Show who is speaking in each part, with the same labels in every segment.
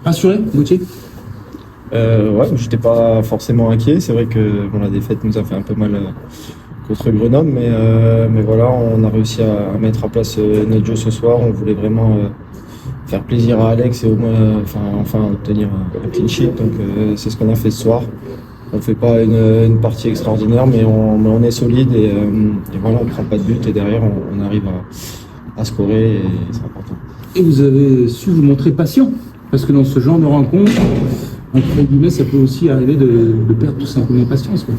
Speaker 1: Rassuré, Gauthier?
Speaker 2: Ouais, j'étais pas forcément inquiet. C'est vrai que bon, la défaite nous a fait un peu mal contre Grenoble, mais voilà, on a réussi à mettre en place notre jeu ce soir. On voulait vraiment faire plaisir à Alex et au moins, enfin obtenir un clean sheet. Donc c'est ce qu'on a fait ce soir. On fait pas une partie extraordinaire, mais on est solide et voilà, on prend pas de but et derrière on arrive à scorer et c'est important.
Speaker 1: Et vous avez su vous montrer patient, parce que dans ce genre de rencontre, entre guillemets, ça peut aussi arriver de perdre tout simplement patience, quoi.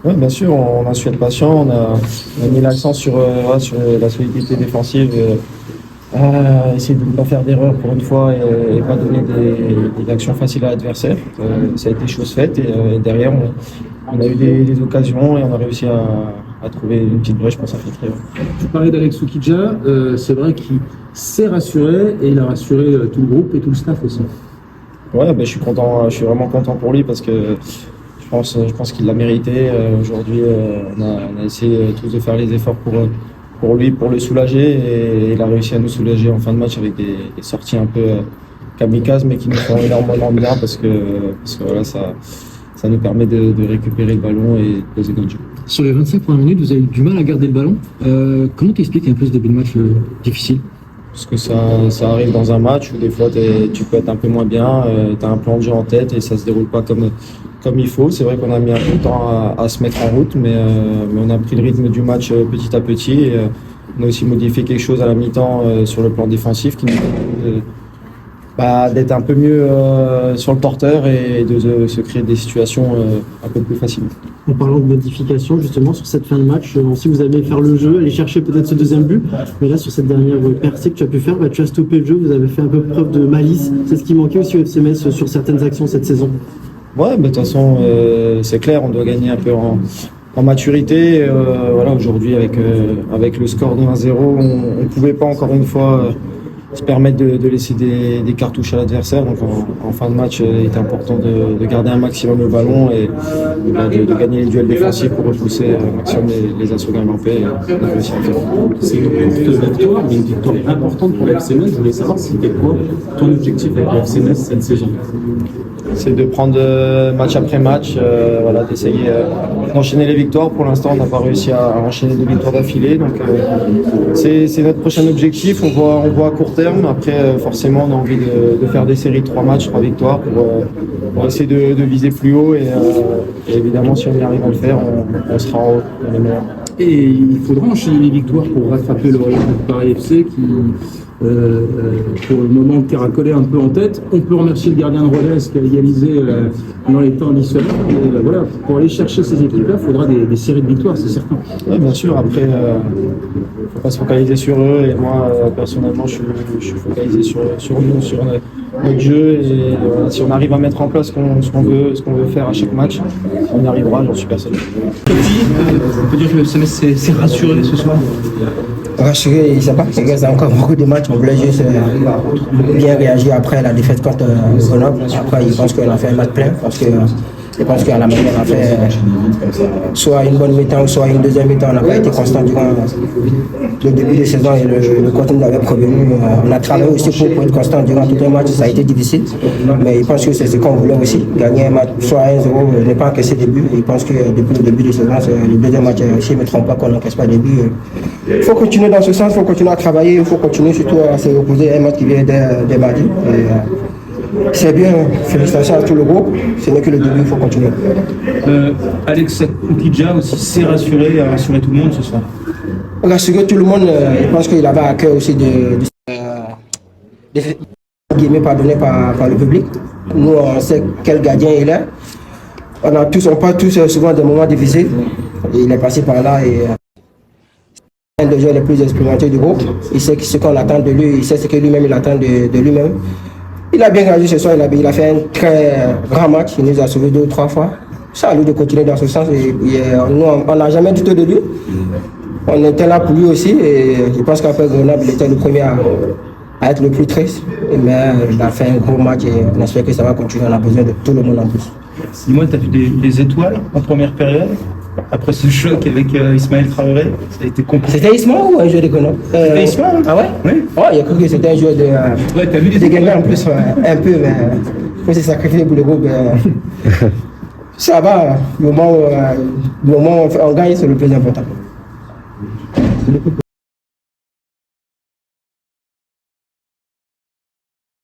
Speaker 2: Oui, bien sûr, on a su être patient, on a mis l'accent sur la solidité défensive, essayer de ne pas faire d'erreur pour une fois et pas donner des actions faciles à l'adversaire. Ça a été chose faite et derrière, on a eu des occasions et on a réussi à trouver une petite brèche pour s'infiltrer.
Speaker 1: Je parlais d'Alex Soukidja, c'est vrai qu'il s'est rassuré et il a rassuré tout le groupe et tout le staff aussi.
Speaker 2: Ouais, ben, je suis content, je suis vraiment content pour lui parce que je pense qu'il l'a mérité. Aujourd'hui, on a essayé tous de faire les efforts pour lui, pour le soulager et il a réussi à nous soulager en fin de match avec des sorties un peu kamikazes mais qui nous font énormément bien parce que voilà, ça nous permet de récupérer le ballon et de poser notre jeu.
Speaker 3: Sur les 25 premières minutes, vous avez eu du mal à garder le ballon. Comment t'expliques un peu ce début de match difficile?
Speaker 2: Parce que ça arrive dans un match où des fois tu peux être un peu moins bien, tu as un plan de jeu en tête et ça se déroule pas comme il faut. C'est vrai qu'on a mis un peu de temps à se mettre en route, mais on a pris le rythme du match petit à petit. Et, on a aussi modifié quelque chose à la mi-temps sur le plan défensif qui nous permet d'être un peu mieux sur le porteur et de se créer des situations un peu plus facilement.
Speaker 3: En parlant de modification, justement, sur cette fin de match, on sait que vous allez faire le jeu, aller chercher peut-être ce deuxième but, mais là, sur cette dernière percée que tu as pu faire, tu as stoppé le jeu, vous avez fait un peu preuve de malice. C'est ce qui manquait aussi au FC Metz sur certaines actions cette saison.
Speaker 2: Ouais, mais de toute façon, c'est clair, on doit gagner un peu en maturité. Voilà, aujourd'hui, avec le score de 1-0, on ne pouvait pas encore une fois se permettre de laisser des cartouches à l'adversaire. Donc en fin de match, il était important de garder un maximum le ballon et de gagner les duels défensifs pour repousser un maximum les assauts grimpés. On a réussi à le faire.
Speaker 1: C'est une courte victoire, mais une victoire importante pour le FC Metz. Je voulais savoir c'était quoi ton objectif avec le FC Metz cette saison?
Speaker 2: C'est de prendre match après match, voilà, d'essayer d'enchaîner les victoires. Pour l'instant, on n'a pas réussi à enchaîner 2 victoires d'affilée. Donc, c'est notre prochain objectif. On voit à court terme. Après, forcément, on a envie de faire des séries de 3 matchs, 3 victoires pour essayer de viser plus haut. Et évidemment, si on y arrive à le faire, on sera en haut dans les meilleurs.
Speaker 1: Et il faudra enchaîner les victoires pour rattraper le Real de Paris FC qui, pour le moment, caracolait un peu en tête. On peut remercier le gardien de Rodez qui a égalisé dans les temps additionnels. Voilà, pour aller chercher ces équipes-là, il faudra des séries de victoires, c'est certain.
Speaker 2: Oui, bien sûr. Après, il ne faut pas se focaliser sur eux. Et moi, personnellement, je suis focalisé sur nous, sur notre jeu. Et voilà, si on arrive à mettre en place ce qu'on veut faire à chaque match, on y arrivera, j'en suis persuadé.
Speaker 1: On peut dire que le FC Metz s'est rassuré ce soir.
Speaker 4: Rassuré, il ne sait pas, il reste encore beaucoup de matchs. On voulait juste bien réagir après la défaite contre Grenoble. Après, il pense qu'on a fait un match plein parce que je pense qu'à la manière, on a fait soit une bonne mi-temps, soit une deuxième mi-temps. On n'a pas été constant durant le début de saison et le contenu nous avait prévenu. On a travaillé aussi pour être constant durant tout un match. Ça a été difficile, mais il pense que c'est ce qu'on voulait aussi. Gagner un match, soit 1-0, ne pas encaisser des buts. Il pense que depuis le début de saison, le deuxième match, si je ne me trompe pas, qu'on n'encaisse pas des buts. Il faut continuer dans ce sens, il faut continuer à travailler, il faut continuer surtout à se reposer un match qui vient dès mardi. C'est bien, félicitations à tout le groupe, ce n'est que le début, il faut continuer.
Speaker 1: Alex Soukidja aussi s'est rassuré, a rassuré tout le monde ce soir.
Speaker 4: Rassurer tout le monde, je pense qu'il avait à cœur aussi de pardonné par le public. Nous, on sait quel gardien il est. On passe tous souvent des moments difficiles. Il est passé par là et un des joueurs les plus expérimentés du groupe. Il sait ce qu'on attend de lui, il sait ce que lui-même il attend de lui-même. Il a bien réagi ce soir, il a fait un très grand match, il nous a sauvé 2 ou 3 fois. C'est à lui de continuer dans ce sens. Nous, on n'a jamais douté de lui. On était là pour lui aussi et je pense qu'après Grenoble, il était le premier à être le plus triste. Mais il a fait un gros match et on espère que ça va continuer. On a besoin de tout le monde en plus.
Speaker 1: Dis-moi, tu as vu des étoiles en première période? après ce choc avec Ismaël Traoré, ça a été compliqué.
Speaker 4: C'était Ismaël ou un joueur de Grenoble
Speaker 1: C'était Ismaël.
Speaker 4: Ah ouais?
Speaker 1: Oui.
Speaker 4: Oh, il a cru que c'était un joueur de.
Speaker 1: Ouais, t'as vu les
Speaker 4: de Guingamp en plus, un peu, mais il faut se sacrifier pour le groupe. Ça va, le moment où on gagne, c'est le plus important.